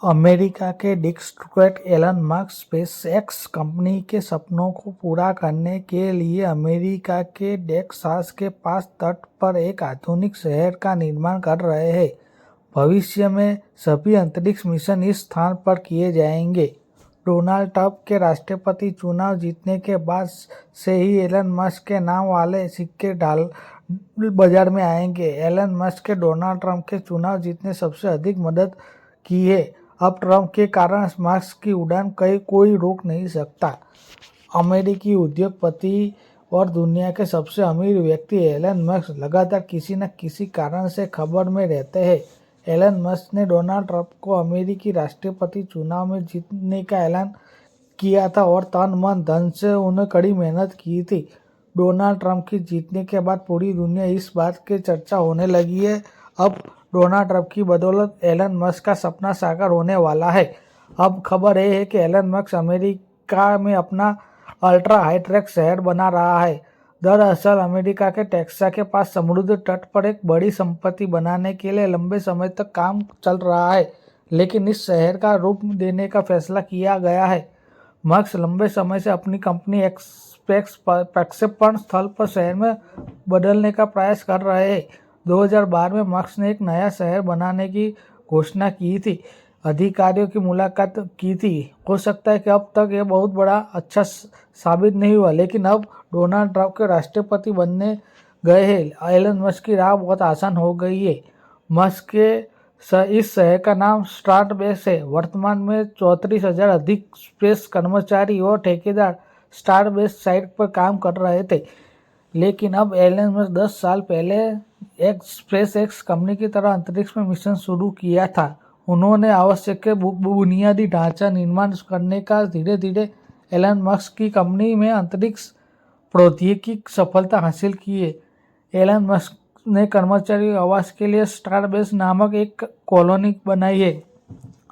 America के district Elon Musk SpaceX company के सपनों को पूरा करने के लिए अमेरिका के टेक्सास के पास तट पर एक आधुनिक शहर का निर्माण कर रहे हैं। भविष्य में सभी अंतरिक्ष मिशन इस स्थान पर किए जाएंगे। डोनाल्ड ट्रंप के राष्ट्रपति चुनाव जीतने के बाद से ही एलन मस्क के नाम वाले सिक्के बाजार में आएंगे। एलन मस्क के डोनाल्ड ट्रंप के चुनाव जीतने सबसे अधिक मदद की है। अब ट्रंप के कारण मस्क की उड़ान कोई रोक नहीं सकता। अमेरिकी उद्योगपति और दुनिया के सबसे अमीर व्यक्ति एलन मस्क लगातार किसी न किसी कारण से खबर में रहते हैं। एलन मस्क ने डोनाल्ड ट्रंप को अमेरिकी राष्ट्रपति चुनाव में जीतने का ऐलान किया था और तन मन धन से उन्हें कड़ी मेहनत की थी। डोनाल्ड ट्रंप की जीतने के बाद पूरी दुनिया इस बात की चर्चा होने लगी है। अब डोनाल्ड ट्रंप की बदौलत एलन मस्क का सपना साकार होने वाला है। अब खबर यह है कि एलन मस्क अमेरिका में अपना अल्ट्रा हाईटेक शहर बना रहा है। दरअसल अमेरिका के टेक्सास के पास समुद्र तट पर एक बड़ी संपत्ति बनाने के लिए लंबे समय तक काम चल रहा है, लेकिन इस शहर का रूप देने का फैसला किया गया है। मस्क लंबे समय से अपनी कंपनी एक्सपेक्स प्रक्षेपण स्थल पर शहर में बदलने का प्रयास कर रहे हैं। 2012 में मस्क ने एक नया शहर बनाने की घोषणा की थी, अधिकारियों की मुलाकात की थी। हो सकता है कि अब तक ये बहुत बड़ा अच्छा साबित नहीं हुआ, लेकिन अब डोनाल्ड ट्रंप के राष्ट्रपति बनने गए हैं। एलन मस्क की राह बहुत आसान हो गई है। मस्क के इस शहर का नाम स्टारबेस है। वर्तमान में 34,000 अधिक स्पेस कर्मचारी और ठेकेदार स्टारबेस साइट पर काम कर रहे थे, लेकिन अब एलन मस्क 10 साल पहले एक स्पेसएक्स कंपनी की तरह अंतरिक्ष में मिशन शुरू किया था। उन्होंने आवश्यक बुनियादी ढांचा निर्माण करने का धीरे धीरे एलन मस्क की कंपनी में अंतरिक्ष प्रौद्योगिकी सफलता हासिल की है। एलन मस्क ने कर्मचारी आवास के लिए स्टारबेस नामक एक कॉलोनी बनाई है।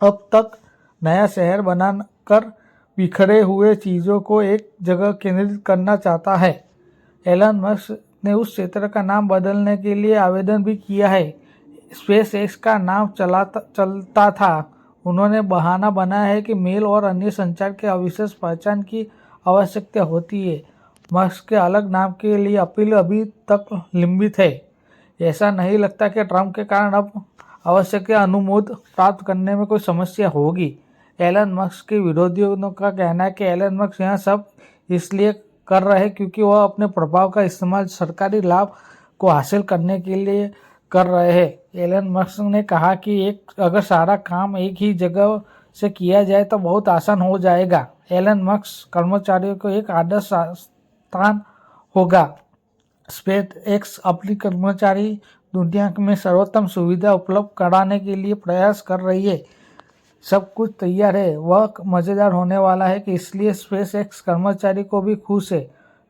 अब तक नया शहर बनाकर बिखरे हुए चीज़ों को एक जगह केंद्रित करना चाहता है। एलन मस्क ने उस क्षेत्र का नाम बदलने के लिए आवेदन भी किया है। स्पेसएक्स का नाम चलता था। उन्होंने बहाना बनाया है कि मेल और अन्य संचार के अविशेष पहचान की आवश्यकता होती है। मस्क के अलग नाम के लिए अपील अभी तक लंबित है। ऐसा नहीं लगता कि ट्रंप के कारण अब आवश्यक अनुमोदन प्राप्त करने में कोई समस्या होगी। एलन मस्क के विरोधियों का कहना है कि एलन मस्क यह सब इसलिए कर रहे हैं क्योंकि वह अपने प्रभाव का इस्तेमाल सरकारी लाभ को हासिल करने के लिए कर रहे हैं। एलन मस्क ने कहा कि अगर सारा काम एक ही जगह से किया जाए तो बहुत आसान हो जाएगा। एलन मस्क कर्मचारियों को एक आदर्श स्थान होगा। स्पेसएक्स अपनी कर्मचारी दुनिया में सर्वोत्तम सुविधा उपलब्ध कराने के लिए प्रयास कर रही है। सब कुछ तैयार है। वह मज़ेदार होने वाला है कि इसलिए स्पेसएक्स कर्मचारी को भी खुश है।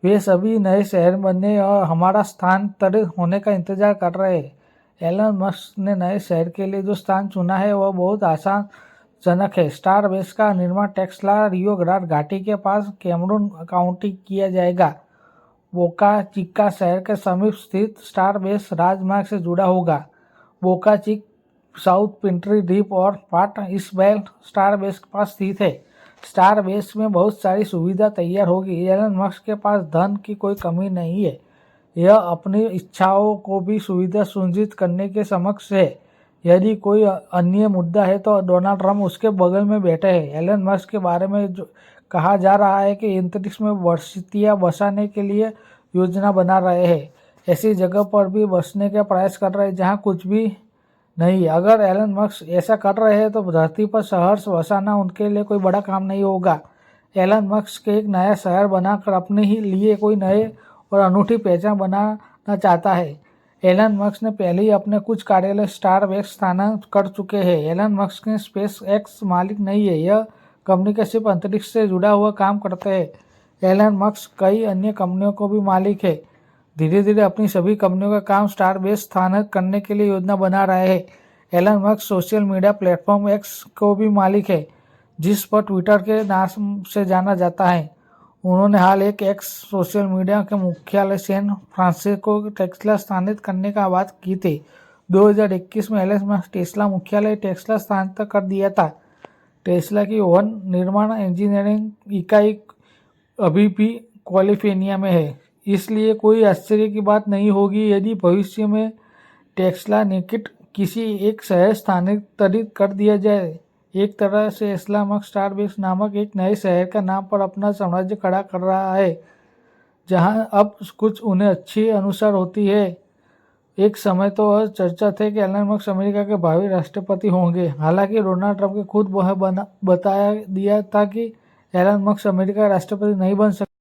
वे सभी नए शहर बनने और हमारा स्थानांतरित होने का इंतजार कर रहे हैं। एलन मस्क ने नए शहर के लिए जो स्थान चुना है वह बहुत आशाजनक है। स्टारबेस का निर्माण टेक्सला रियो ग्रांड घाटी के पास कैमरून काउंटी किया जाएगा। बोका चिका शहर के समीप स्थित स्टारबेस राजमार्ग से जुड़ा होगा। बोका चिक साउथ पिंट्री द्वीप और पार्ट इसबेल स्टारबेस के पास स्थित है। स्टारबेस में बहुत सारी सुविधा तैयार होगी। एलन मस्क के पास धन की कोई कमी नहीं है। यह अपनी इच्छाओं को भी सुविधा सुनिश्चित करने के समक्ष है। यदि कोई अन्य मुद्दा है तो डोनाल्ड ट्रंप उसके बगल में बैठे हैं। एलन मस्क के बारे में जो कहा जा रहा है कि अंतरिक्ष में बस्तियां बसाने के लिए योजना बना रहे हैं। ऐसी जगह पर भी बसने का प्रयास कर रहे हैं जहां कुछ भी नहीं। अगर एलन मस्क ऐसा कर रहे हैं तो धरती पर शहर बसाना उनके लिए कोई बड़ा काम नहीं होगा। एलन मस्क एक नया शहर बनाकर अपने ही लिए कोई नए और अनूठी पहचान बनाना चाहता है। एलन मस्क ने पहले ही अपने कुछ कार्यालय स्टारबेस स्थानांतरित कर चुके हैं। एलन मस्क ने स्पेसएक्स मालिक नहीं है। यह कंपनी के सिर्फ अंतरिक्ष से जुड़ा हुआ काम करते हैं। एलन मस्क कई अन्य कंपनियों को भी मालिक है। धीरे धीरे अपनी सभी कंपनियों का काम स्टारबेस स्थानांतरित करने के लिए योजना बना रहे हैं। Elon Musk social media platform X को भी मालिक है, जिस पर ट्विटर के नाम से जाना जाता है। उन्होंने हाल एक एक्स सोशल मीडिया के मुख्यालय सैन फ्रांसिस्को टेस्ला स्थानांतरित करने का बात की थी। 2021 में एलन मस्क टेस्ला मुख्यालय टेस्ला स्थानांतरित कर दिया था। टेस्ला की वन निर्माण इंजीनियरिंग इकाई अभी भी कैलिफोर्निया में है, इसलिए कोई आश्चर्य की बात नहीं होगी यदि भविष्य में टेस्ला निकट किसी एक शहर स्थानांतरित कर दिया जाए। एक तरह से एस्ला मस्क स्टारबक्स नामक एक नए शहर का नाम पर अपना साम्राज्य खड़ा कर रहा है, जहां अब कुछ उन्हें अच्छी अनुसार होती है। एक समय तो वह चर्चा थे कि एलन मस्क अमेरिका के भावी राष्ट्रपति होंगे। हालांकि डोनाल्ड ट्रंप ने खुद वह बता दिया था कि एलन मस्क अमेरिका का राष्ट्रपति नहीं बन सकते।